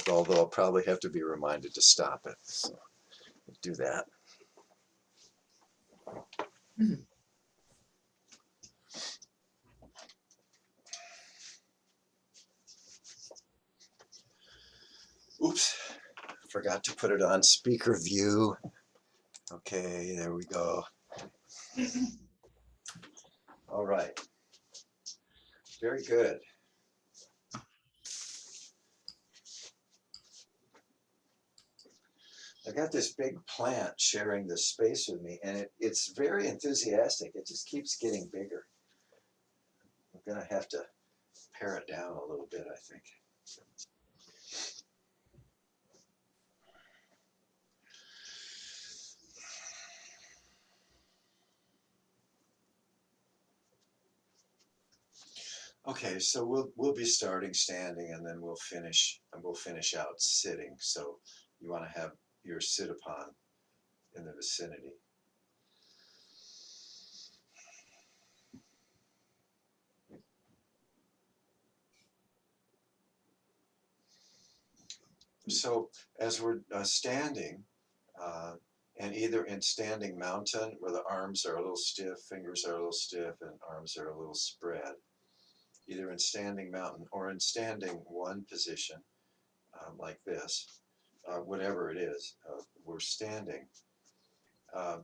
although I'll probably have to be reminded to stop it. So do that. Oops, forgot to put it on speaker view. Okay, there we go. All right, very good. I got this big plant sharing this space with me, and it's very enthusiastic. It just keeps getting bigger. I'm gonna have to pare it down a little bit, I think. Okay, so we'll be starting standing, and then we'll finish out sitting. So you want to have your sit upon in the vicinity. So as we're standing, and either in standing mountain where the arms are a little stiff, fingers are a little stiff, and arms are a little spread, either in standing mountain or in standing one position, like this, whatever it is, we're standing. Uh,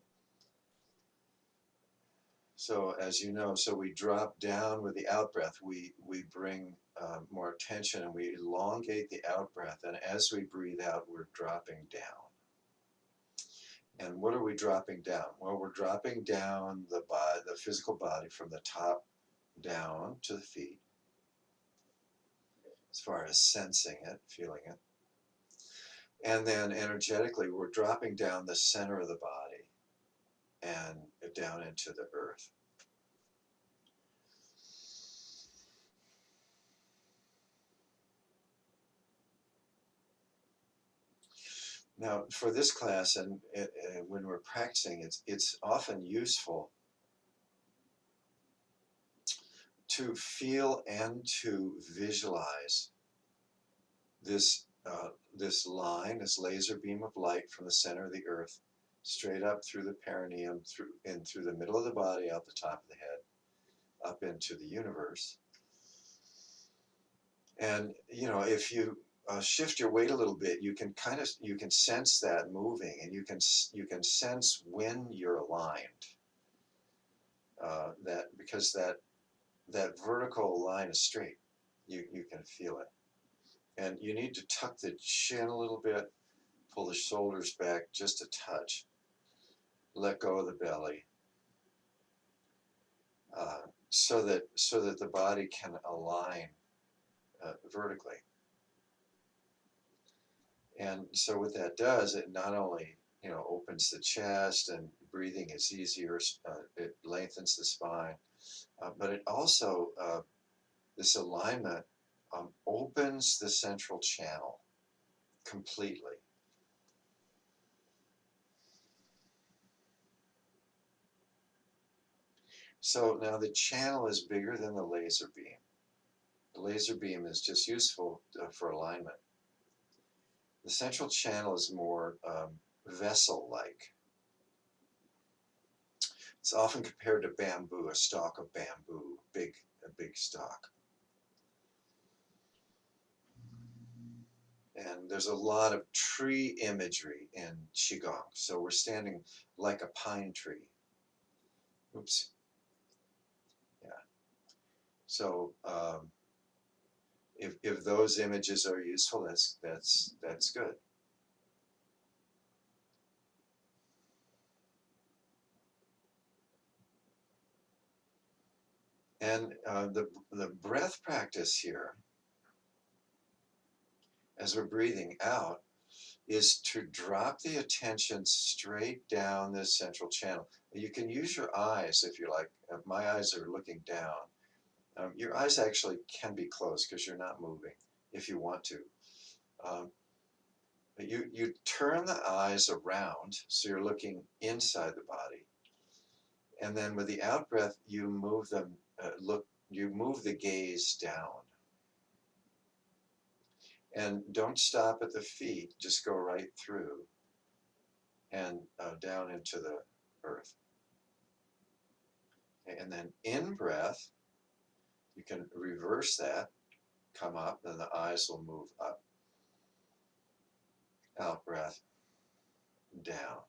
so as you know, so we drop down with the out breath. We bring more attention and we elongate the out breath. And as we breathe out, we're dropping down. And what are we dropping down? Well, we're dropping down the body, the physical body, from the top down to the feet, as far as sensing it, feeling it. And then energetically, we're dropping down the center of the body and down into the earth. Now, for this class, and when we're practicing, it's often useful to feel and to visualize this line, this laser beam of light from the center of the earth, straight up through the perineum, through the middle of the body, out the top of the head, up into the universe. And if you shift your weight a little bit, you can sense that moving, and you can sense when you're aligned. Because that vertical line is straight, you can feel it. And you need to tuck the chin a little bit, pull the shoulders back just a touch, let go of the belly, so that the body can align vertically. And so what that does, it not only opens the chest and breathing is easier, it lengthens the spine, but it also this alignment opens the central channel completely. So now the channel is bigger than the laser beam. The laser beam is just useful for alignment. The central channel is more vessel-like. It's often compared to bamboo, a stalk of bamboo, a big stalk. And there's a lot of tree imagery in Qigong. So we're standing like a pine tree. Oops. Yeah. So if those images are useful, that's good. And the breath practice here, as we're breathing out, is to drop the attention straight down this central channel. You can use your eyes if you like. My eyes are looking down. Your eyes actually can be closed because you're not moving if you want to. But you turn the eyes around so you're looking inside the body. And then with the out breath, you move the gaze down. And don't stop at the feet, just go right through and down into the earth. Okay, and then in breath, you can reverse that, come up, then the eyes will move up. Out breath, down.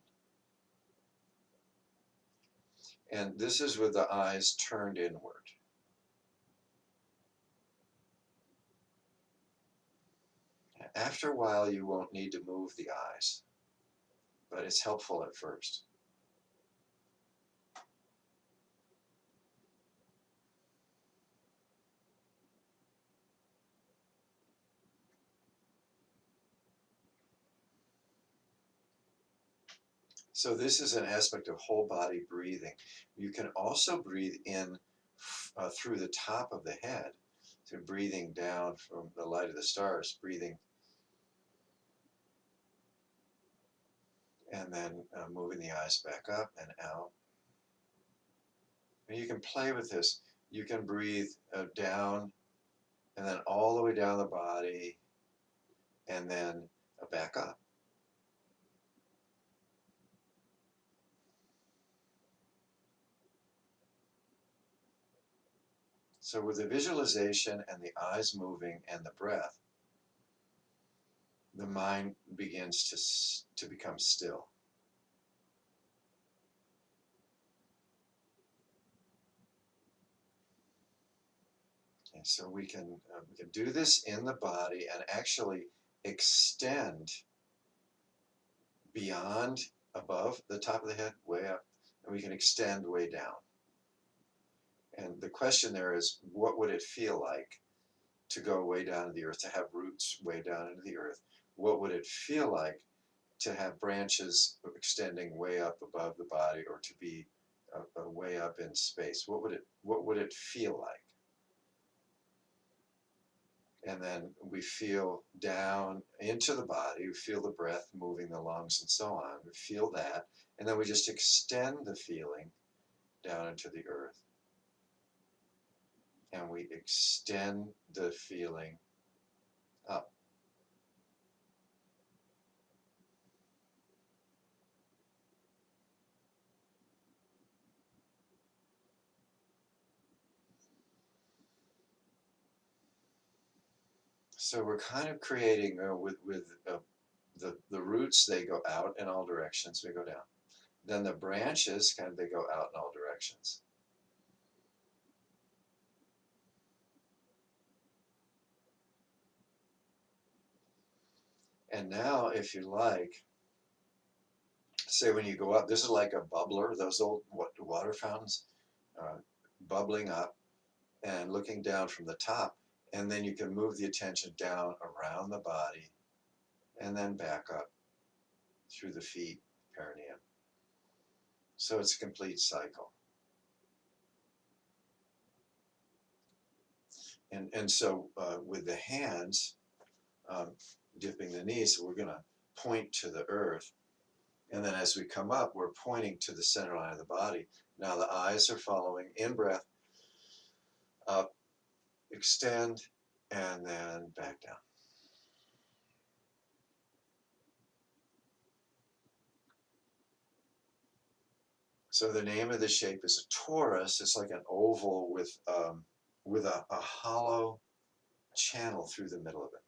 And this is with the eyes turned inward. After a while, you won't need to move the eyes, but it's helpful at first. So this is an aspect of whole body breathing. You can also breathe in through the top of the head. So breathing down from the light of the stars, breathing, and then moving the eyes back up and out. And you can play with this. You can breathe down and then all the way down the body and then back up. So with the visualization and the eyes moving and the breath, the mind begins to become still. And so we can do this in the body and actually extend beyond, above the top of the head, way up, and we can extend way down. And the question there is, what would it feel like to go way down to the earth, to have roots way down into the earth? What would it feel like to have branches extending way up above the body, or to be way up in space? What would it feel like? And then we feel down into the body, we feel the breath moving the lungs and so on. We feel that, and then we just extend the feeling down into the earth. And we extend the feeling up. So we're kind of creating with the roots, they go out in all directions, we go down. Then the branches, they go out in all directions. And now, if you like, say when you go up, this is like a bubbler, those old water fountains, uh, bubbling up and looking down from the top. And then you can move the attention down around the body and then back up through the feet, perineum. So it's a complete cycle. And so with the hands, dipping the knees, we're going to point to the earth. And then as we come up, we're pointing to the center line of the body. Now the eyes are following, in breath, up, extend, and then back down. So the name of the shape is a torus. It's like an oval with a hollow channel through the middle of it.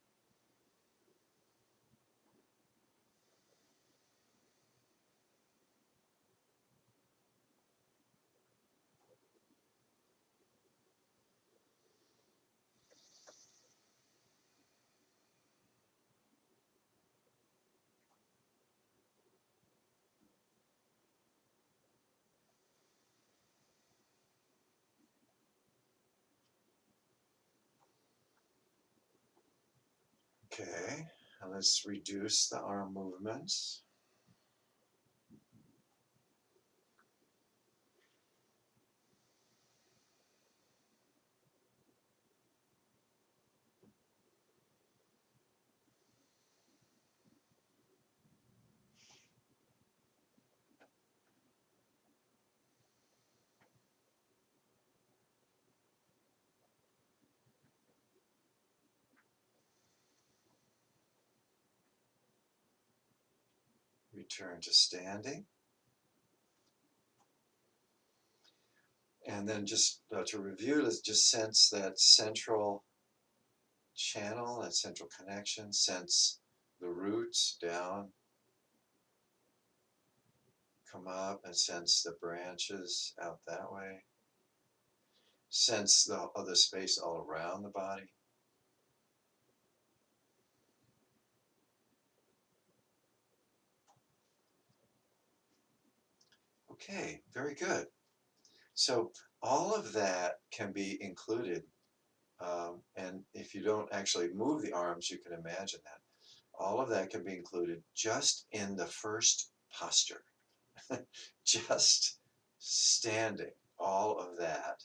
Okay, and let's reduce the arm movements. Return to standing. And then just to review, let's just sense that central channel, that central connection, sense the roots down, come up and sense the branches out that way. Sense the other space all around the body. Okay, very good. So all of that can be included. And if you don't actually move the arms, you can imagine that. All of that can be included just in the first posture. Just standing, all of that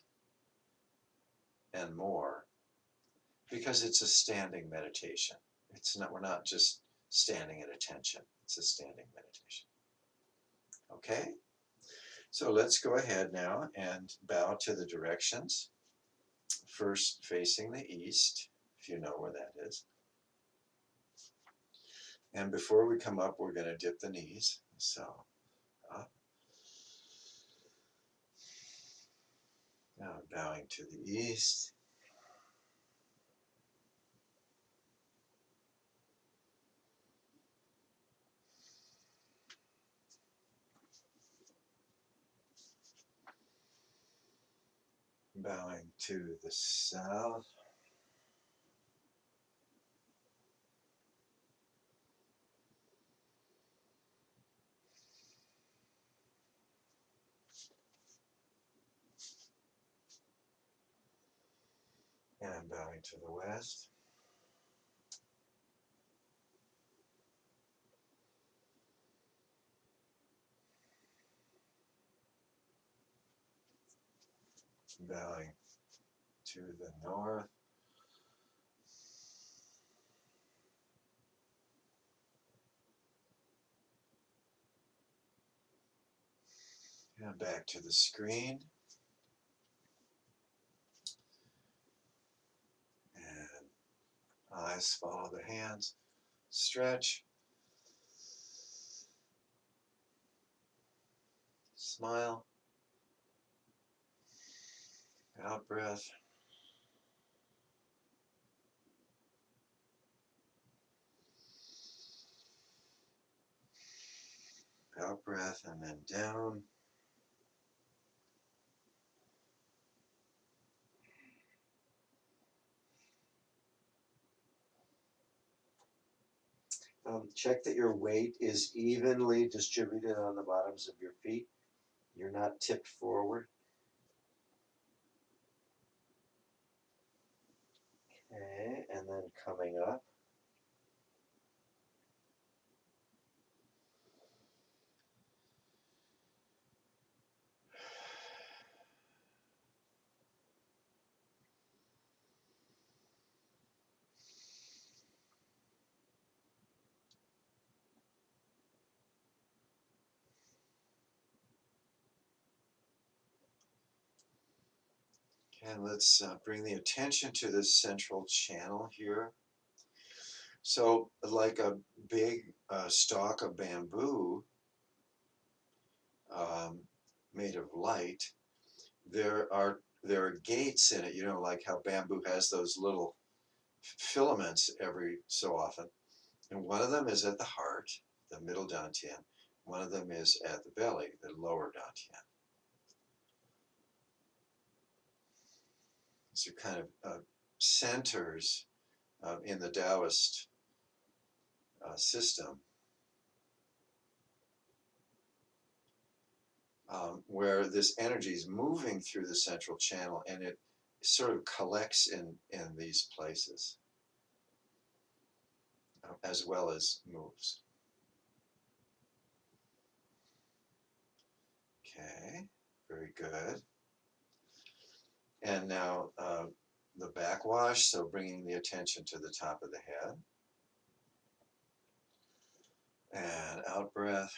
and more, because it's a standing meditation. It's not, we're not just standing at attention. It's a standing meditation. Okay? So let's go ahead now and bow to the directions. First, facing the east, if you know where that is. And before we come up, we're going to dip the knees. So, up. Now bowing to the east. Bowing to the south. And bowing to the west. Bowing to the north. And back to the screen. And eyes follow the hands. Stretch. Smile. Out breath. Out breath and then down. Check that your weight is evenly distributed on the bottoms of your feet. You're not tipped forward. Okay, and then coming up. And let's bring the attention to this central channel here. So like a big stalk of bamboo made of light, there are gates in it, you know, like how bamboo has those little filaments every so often. And one of them is at the heart, the middle dantian. One of them is at the belly, the lower dantian. So kind of centers in the Taoist system where this energy is moving through the central channel and it sort of collects in these places as well as moves. Okay, very good. And now the backwash, so bringing the attention to the top of the head. And out breath.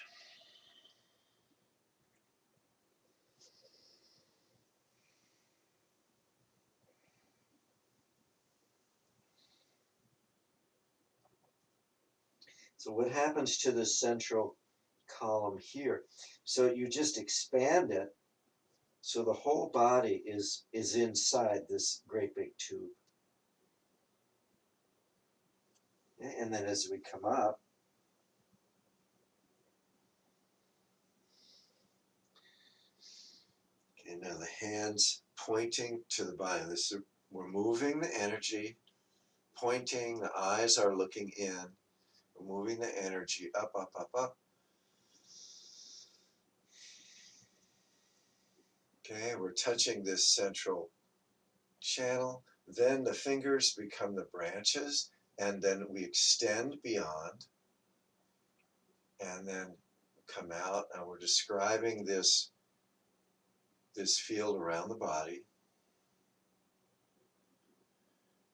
So what happens to the central column here. So you just expand it so the whole body is inside this great big tube. And then as we come up, okay, now the hands pointing to the body. We're moving the energy, pointing, the eyes are looking in. We're moving the energy up, up, up, up. Okay, we're touching this central channel. Then the fingers become the branches, and then we extend beyond, and then come out, and we're describing this field around the body,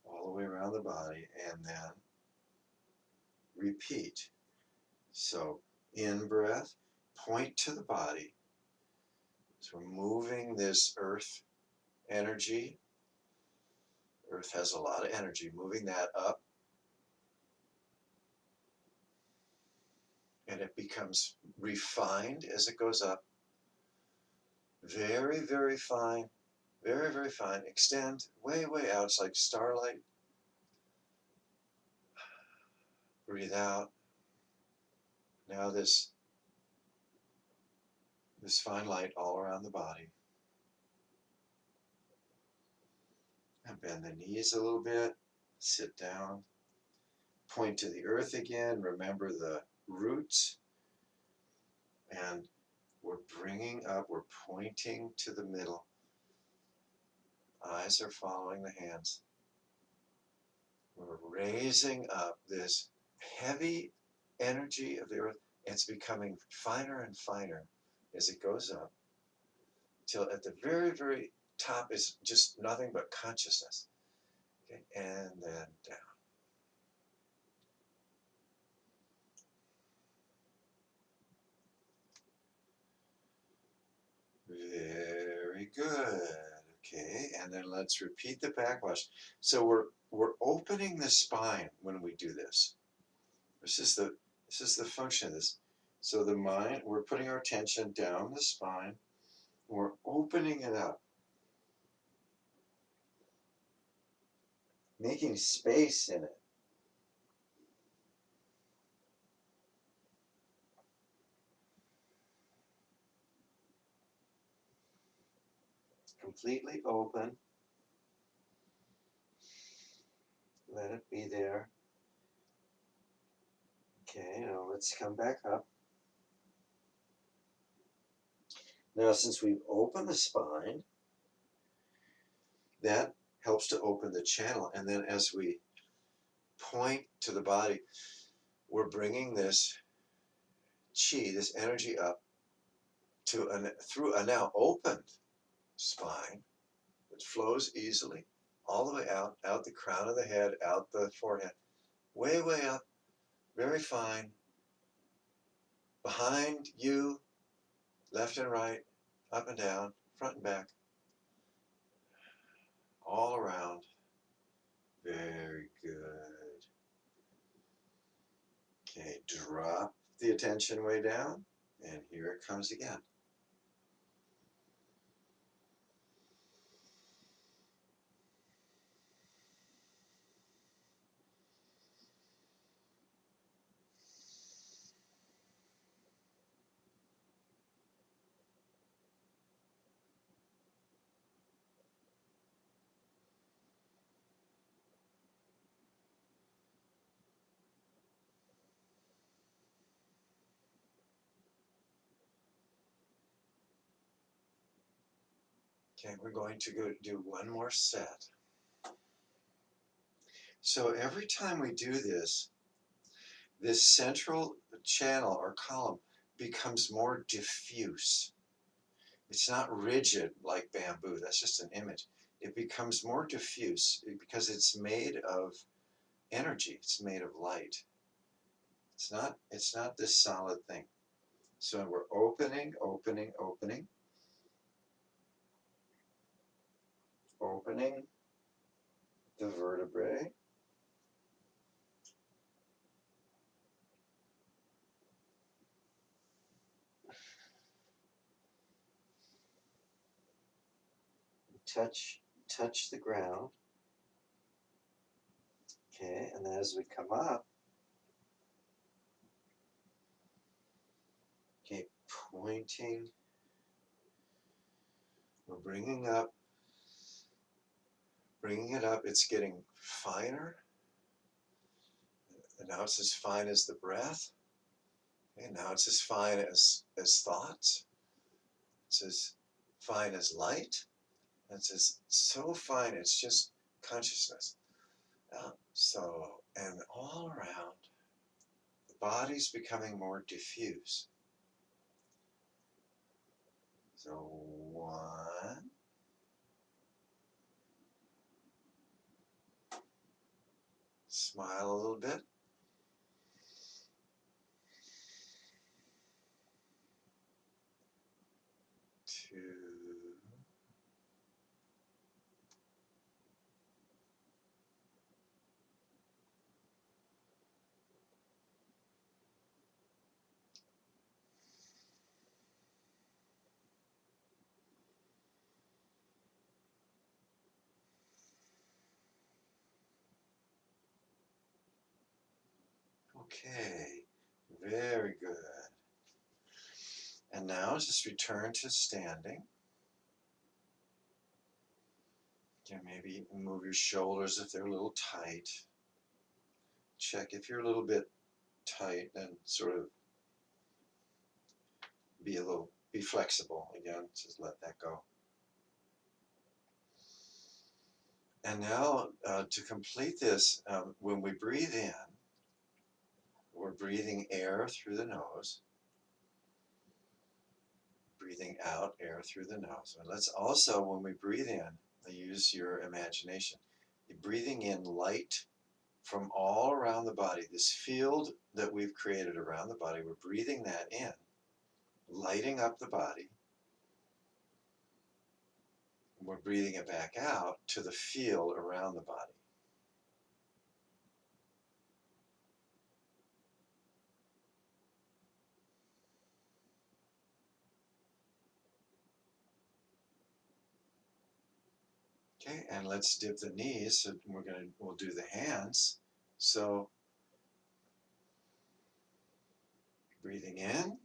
all the way around the body, and then repeat. So in breath, point to the body. So we're moving this earth energy. Earth has a lot of energy, moving that up, and it becomes refined as it goes up. Very, very fine, very, very fine. Extend way, way out. It's like starlight. Breathe out. Now this fine light all around the body. And bend the knees a little bit. Sit down. Point to the earth again. Remember the roots. And we're bringing up, we're pointing to the middle. Eyes are following the hands. We're raising up this heavy energy of the earth. It's becoming finer and finer as it goes up, till at the very, very top is just nothing but consciousness. Okay, and then down. Very good. Okay, and then let's repeat the backwash. So we're opening the spine when we do this. This is the function of this. So the mind, we're putting our attention down the spine. We're opening it up, making space in it. Completely open. Let it be there. Okay, now let's come back up. Now, since we've opened the spine, that helps to open the channel. And then as we point to the body, we're bringing this chi, this energy up through a now opened spine, which flows easily all the way out the crown of the head, out the forehead, way, way up, very fine, behind you, left and right, up and down, front and back, all around. Very good. Okay, drop the attention way down, and here it comes again. Okay, we're going to go do one more set. So every time we do this, this central channel or column becomes more diffuse. It's not rigid like bamboo, that's just an image. It becomes more diffuse because it's made of energy, it's made of light. It's not this solid thing. So we're opening, opening, opening, opening the vertebrae. touch the ground. Okay, and then as we come up, okay, pointing, we're bringing it up, it's getting finer, and now it's as fine as the breath, and now it's as fine as thoughts, it's as fine as light, it's as so fine, it's just consciousness. And all around, the body's becoming more diffuse. So 1, smile a little bit. 2, okay, very good. And now just return to standing. Okay, maybe move your shoulders if they're a little tight. Check if you're a little bit tight and sort of be flexible again, just let that go. And now to complete this, when we breathe in, we're breathing air through the nose, breathing out air through the nose. And let's also, when we breathe in, use your imagination. You're breathing in light from all around the body. This field that we've created around the body, we're breathing that in, lighting up the body. And we're breathing it back out to the field around the body. Okay, and let's dip the knees. So we'll do the hands. So breathing in,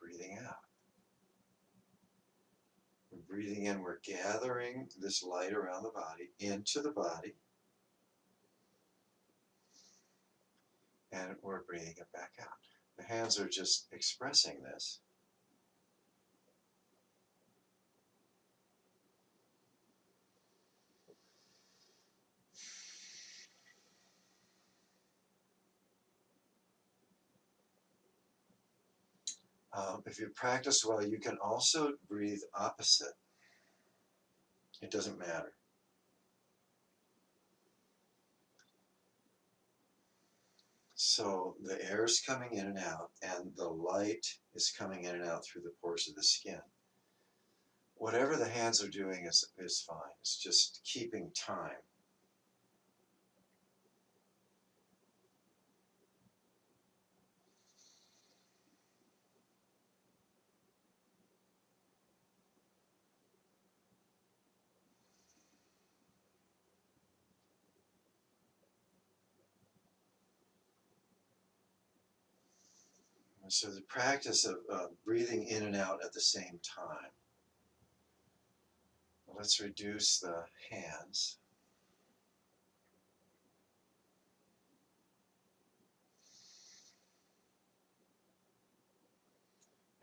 breathing out. We're breathing in, we're gathering this light around the body into the body. And we're breathing it back out. The hands are just expressing this. If you practice well, you can also breathe opposite. It doesn't matter. So the air is coming in and out, and the light is coming in and out through the pores of the skin. Whatever the hands are doing is fine. It's just keeping time. So the practice of breathing in and out at the same time. Let's reduce the hands.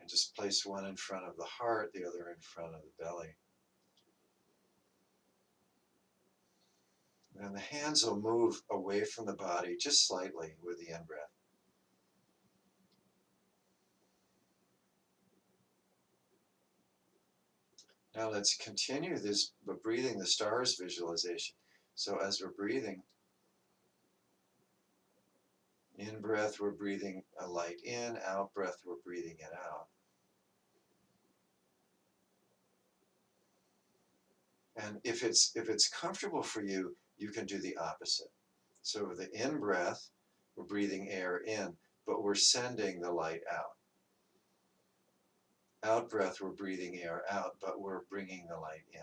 And just place one in front of the heart, the other in front of the belly. And the hands will move away from the body just slightly with the in-breath. Now let's continue this by breathing the stars visualization. So as we're breathing, in breath, we're breathing a light in, out breath, we're breathing it out. And if it's comfortable for you, you can do the opposite. So the in breath, we're breathing air in, but we're sending the light out. out breath, we're breathing air out, but we're bringing the light in.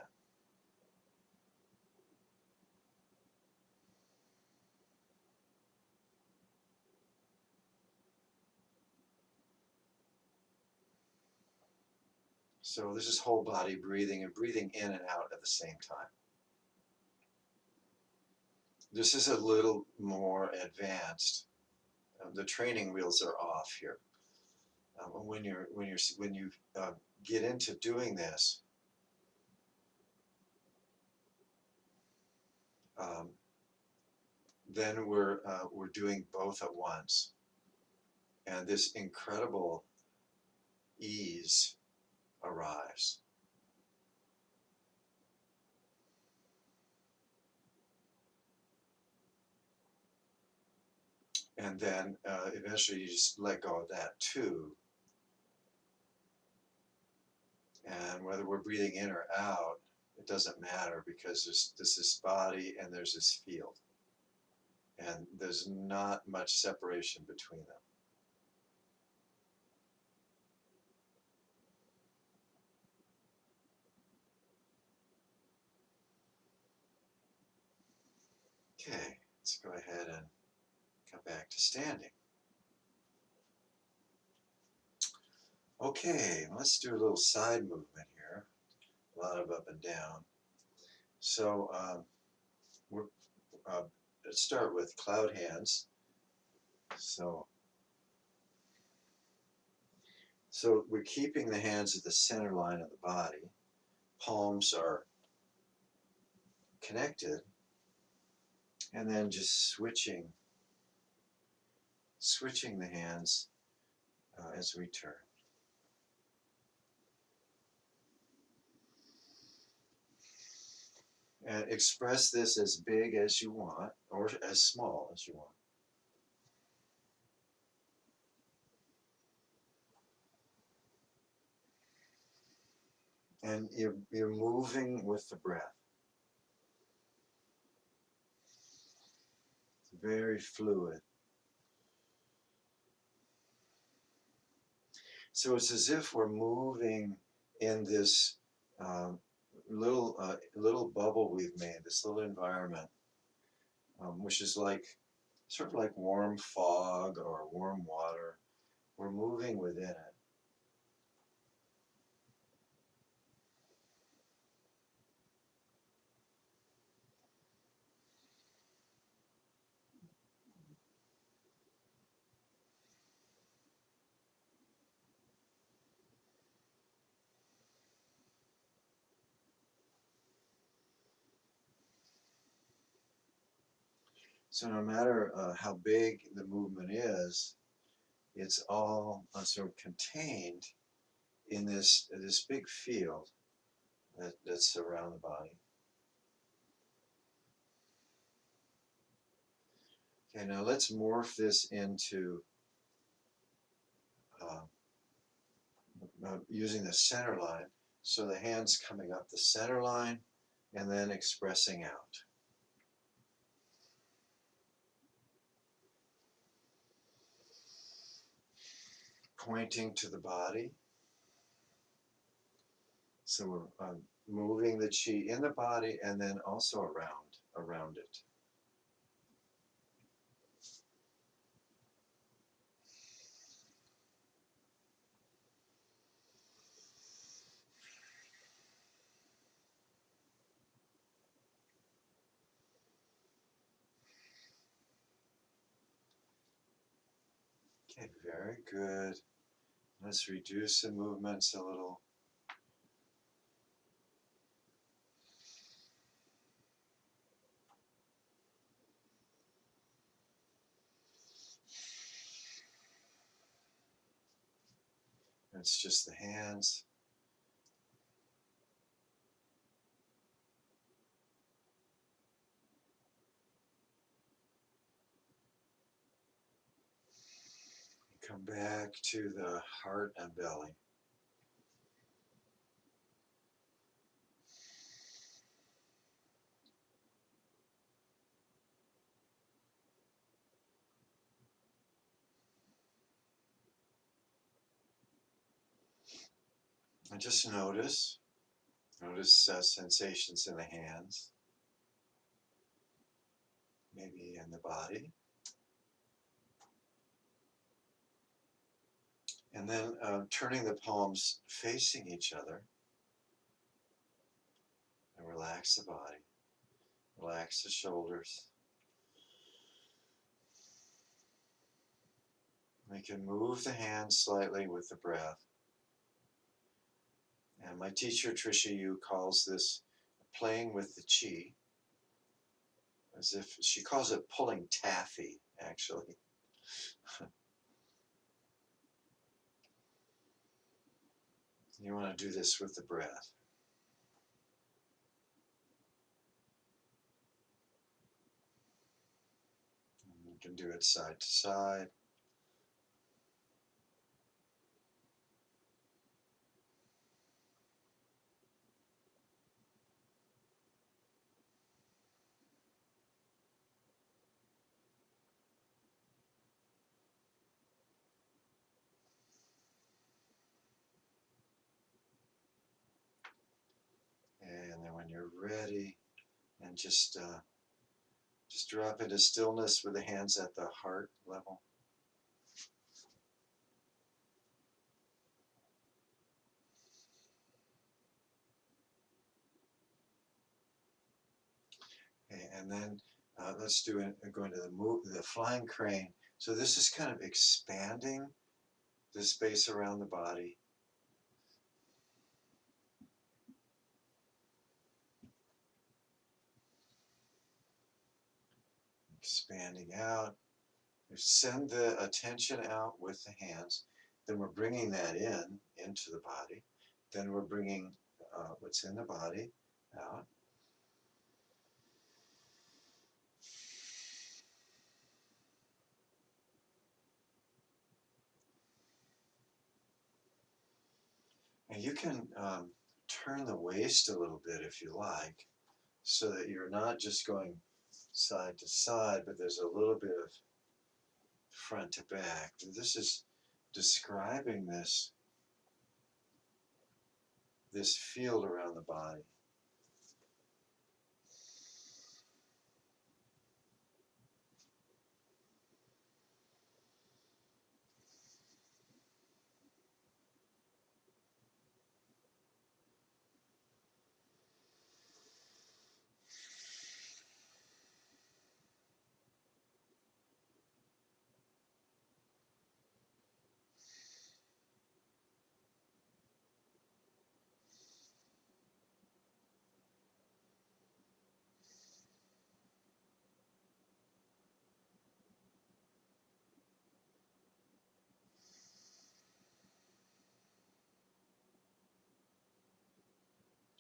So this is whole body breathing and breathing in and out at the same time. This is a little more advanced. The training wheels are off here. When you get into doing this, um, then we're doing both at once, and this incredible ease arrives. And then eventually you just let go of that too. And whether we're breathing in or out, it doesn't matter because there's this body and there's this field. And there's not much separation between them. Okay, let's go ahead and come back to standing. Okay, let's do a little side movement here. A lot of up and down. So let's start with cloud hands. So we're keeping the hands at the center line of the body. Palms are connected, and then just switching the hands as we turn. And express this as big as you want or as small as you want. And you're moving with the breath. It's very fluid. So it's as if we're moving in this little bubble we've made, this little environment, which is like sort of like warm fog or warm water. We're moving within it. So no matter how big the movement is, it's all sort of contained in this big field that's around the body. Okay, now let's morph this into using the center line. So the hands coming up the center line and then expressing out. Pointing to the body. So we're moving the chi in the body and then also around it. Okay, very good. Let's reduce the movements a little. It's just the hands. Come back to the heart and belly. And just notice sensations in the hands, maybe in the body. And then turning the palms facing each other, and relax the body, relax the shoulders. We can move the hands slightly with the breath. And my teacher, Tricia Yu, calls this playing with the chi, as if she calls it pulling taffy, actually. You want to do this with the breath. And you can do it side to side. And then when you're ready, and just drop into stillness with the hands at the heart level. Okay, and then let's do it. Go into the flying crane. So this is kind of expanding the space around the body. Expanding out. Send the attention out with the hands. Then we're bringing that into the body. Then we're bringing what's in the body out. And you can turn the waist a little bit if you like, so that you're not just going side to side, but there's a little bit of front to back. And this is describing this field around the body.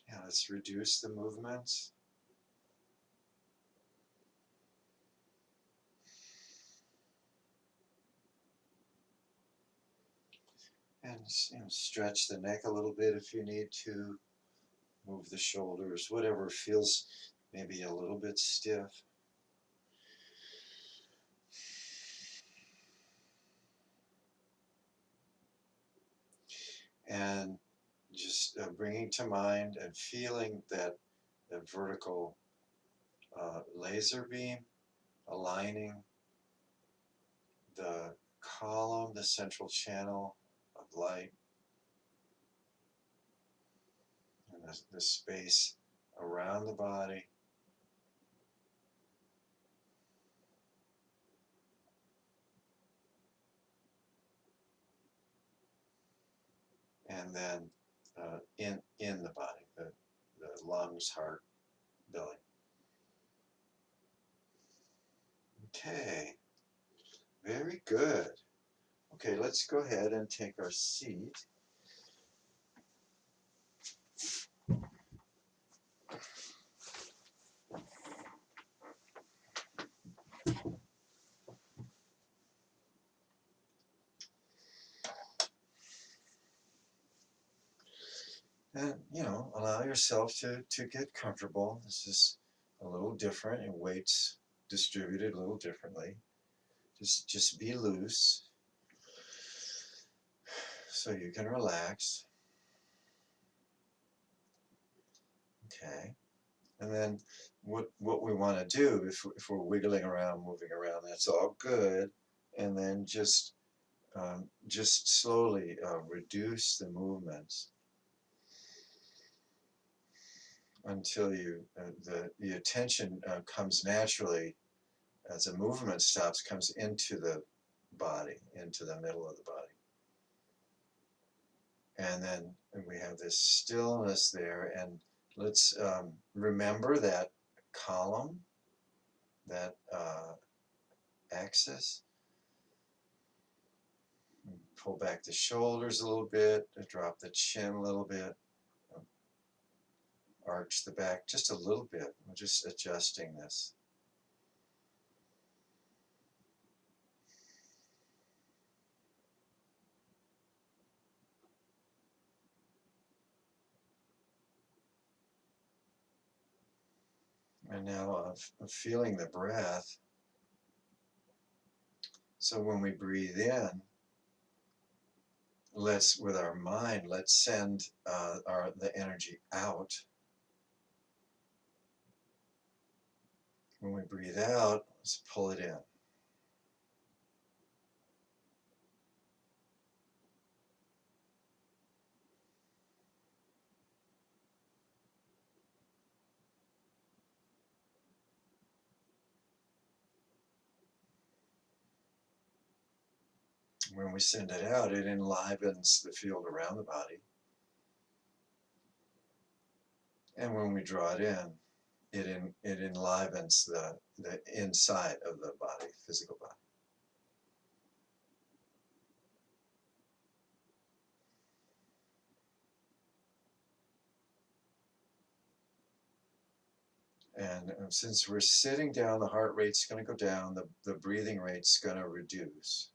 Yeah, let's reduce the movements. And stretch the neck a little bit if you need to. Move the shoulders, whatever feels maybe a little bit stiff. And just bringing to mind and feeling that vertical laser beam aligning the column, the central channel of light, and the space around the body. And then in the body, the lungs, heart, belly. Okay, very good. Okay, let's go ahead and take our seat. And, allow yourself to get comfortable. This is a little different, and weight's distributed a little differently. Just be loose so you can relax. Okay. And then what we want to do, if we're wiggling around, moving around, that's all good. And then just slowly reduce the movements until the attention comes naturally as the movement stops, comes into the body, into the middle of the body. And then we have this stillness there. And let's remember that column, that axis. Pull back the shoulders a little bit, drop the chin a little bit, arch the back just a little bit. We're just adjusting this. And now of feeling the breath. So when we breathe in, with our mind, let's send the energy out. When we breathe out, let's pull it in. When we send it out, it enlivens the field around the body. And when we draw it in, it enlivens the inside of the body, physical body. And since we're sitting down, the heart rate's going to go down, the breathing rate's going to reduce.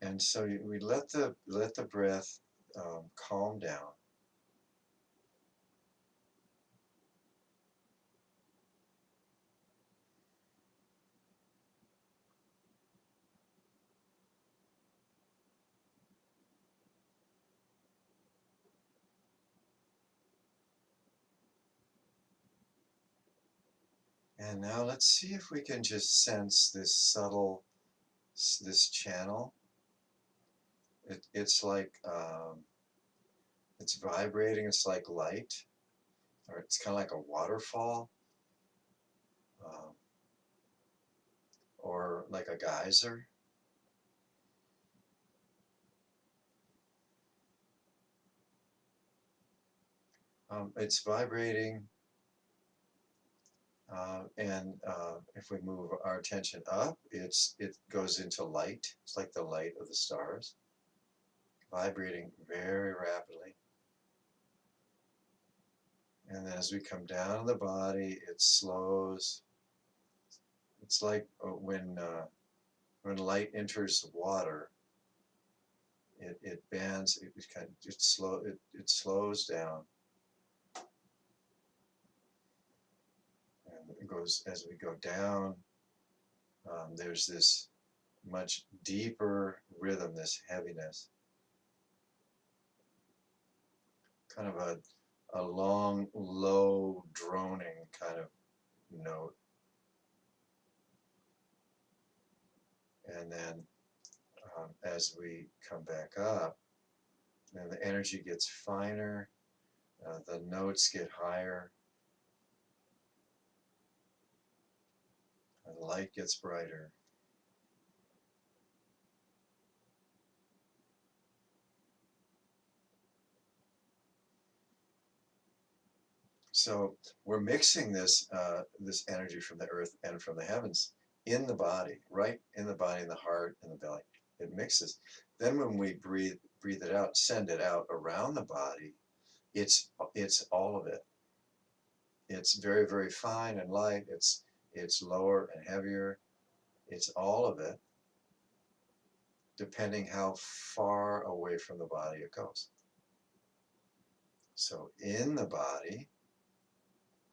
And so we let the breath calm down. And now let's see if we can just sense this subtle, this channel. It's like, it's vibrating, it's like light, or it's kind of like a waterfall, um, or like a geyser. It's vibrating, and if we move our attention up, it goes into light. It's like the light of the stars, vibrating very rapidly. And then as we come down the body, it slows. It's like when light enters water, it bends. It slows down, and it goes as we go down. There's this much deeper rhythm, this heaviness, kind of a long, low, droning kind of note. And then as we come back up, and the energy gets finer, the notes get higher, and the light gets brighter. So we're mixing this energy from the earth and from the heavens in the body, right in the body, in the heart, in the belly. It mixes. Then when we breathe it out, send it out around the body, it's all of it. It's very, very fine and light. It's lower and heavier. It's all of it, depending how far away from the body it goes. So in the body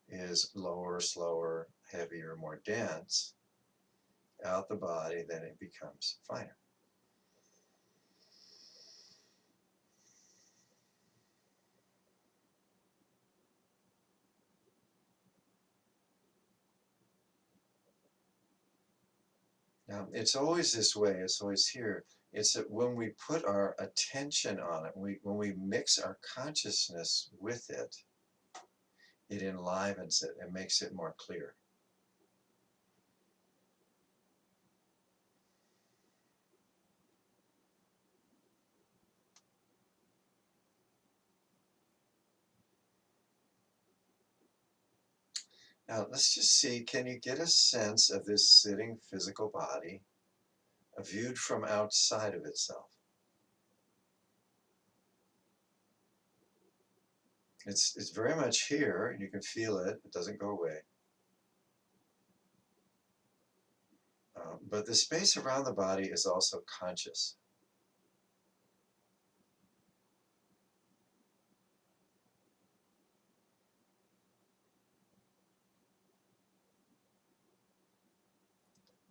is lower, slower, heavier, more dense. Out the body, then it becomes finer. It's always this way, it's always here. It's that when we put our attention on it, when we mix our consciousness with it, it enlivens it and makes it more clear. Now, let's just see, can you get a sense of this sitting physical body viewed from outside of itself? It's very much here, and you can feel it. It doesn't go away. But the space around the body is also conscious.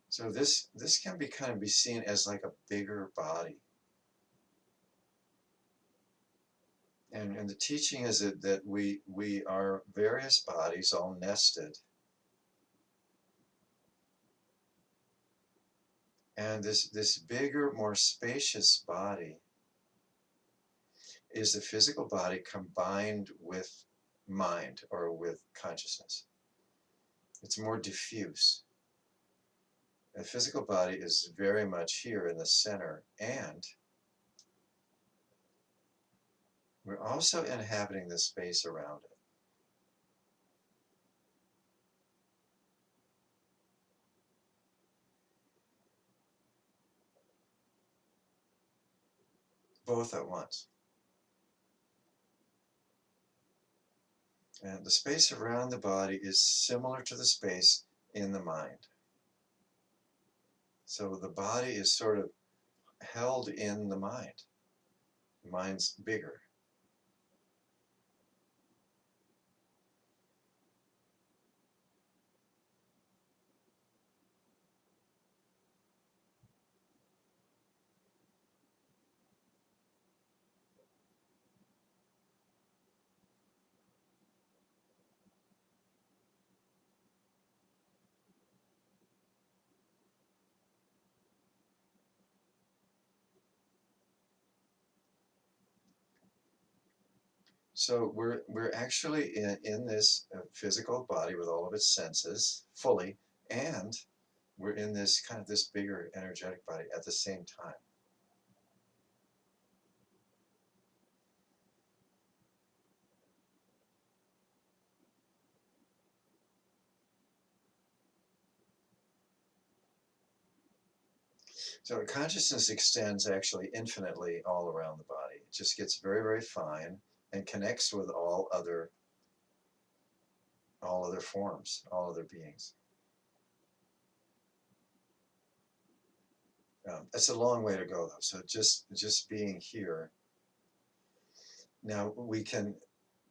So this can be kind of be seen as like a bigger body. And the teaching is that we are various bodies all nested. And this bigger, more spacious body is the physical body combined with mind or with consciousness. It's more diffuse. The physical body is very much here in the center, and we're also inhabiting the space around it. Both at once. And the space around the body is similar to the space in the mind. So the body is sort of held in the mind. The mind's bigger. So we're actually in this physical body with all of its senses fully, and we're in this kind of this bigger energetic body at the same time. So consciousness extends actually infinitely all around the body. It just gets very, very fine and connects with all other forms, all other beings. It's a long way to go though. So just being here. Now we can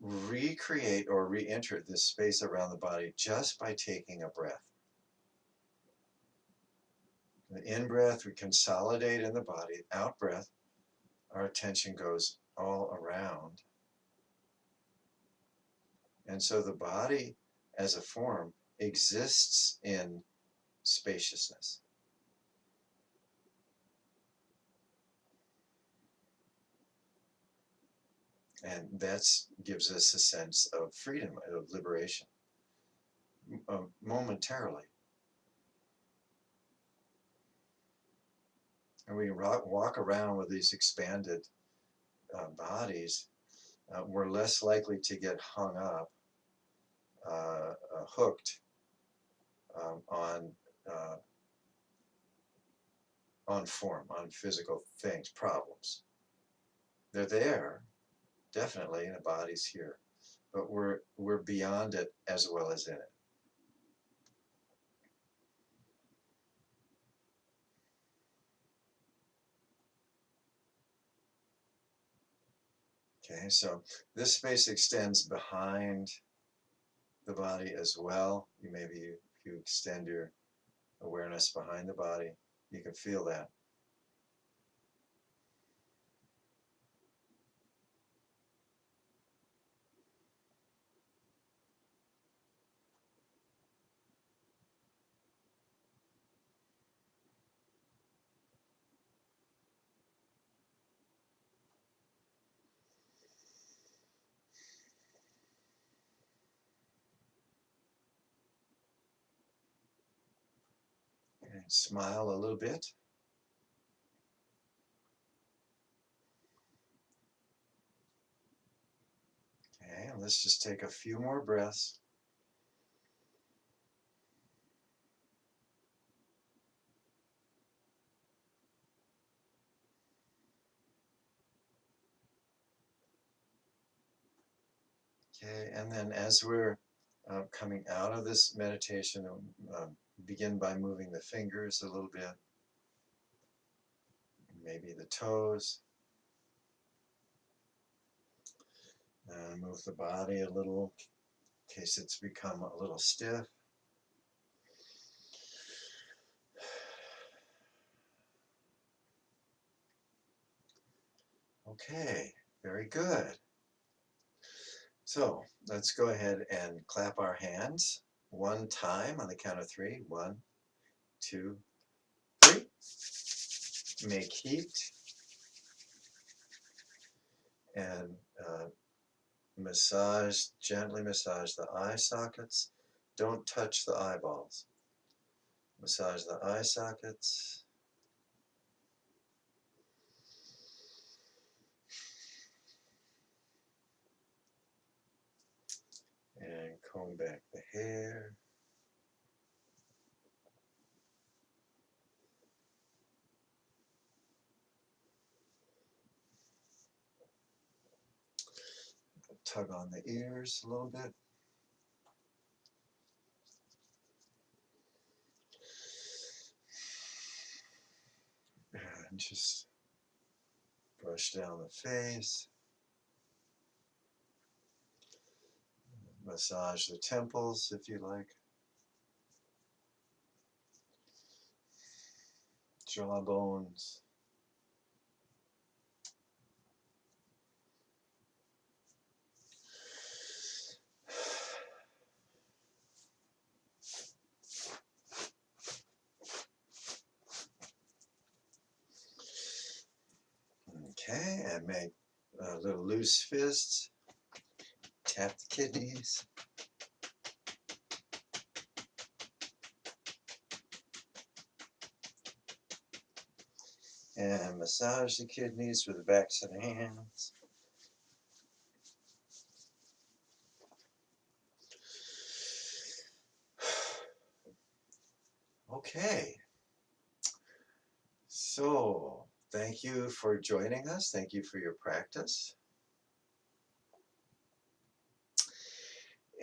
recreate or re-enter this space around the body just by taking a breath. The in-breath, we consolidate in the body. Out-breath, our attention goes all around. And so the body as a form exists in spaciousness. And that gives us a sense of freedom, of liberation, momentarily. And we walk around with these expanded bodies. We're less likely to get hung up, hooked uh, on form, on physical things, problems. They're there, definitely, and the body's here, but we're beyond it as well as in it. Okay, so this space extends behind the body as well. If you extend your awareness behind the body, you can feel that. Smile a little bit. Okay, let's just take a few more breaths. Okay, and then as we're coming out of this meditation, begin by moving the fingers a little bit, maybe the toes, and move the body a little in case it's become a little stiff. Okay, very good. So let's go ahead and clap our hands one time on the count of three. 1, 2, 3. Make heat and gently massage the eye sockets. Don't touch the eyeballs. Massage the eye sockets. And comb back the hair. Tug on the ears a little bit. And just brush down the face. Massage the temples if you like. Jawbones. Okay, and make little loose fists. Tap the kidneys. And massage the kidneys with the backs of the hands. Okay. So, thank you for joining us. Thank you for your practice.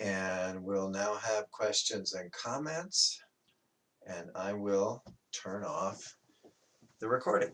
And we'll now have questions and comments. And I will turn off the recording.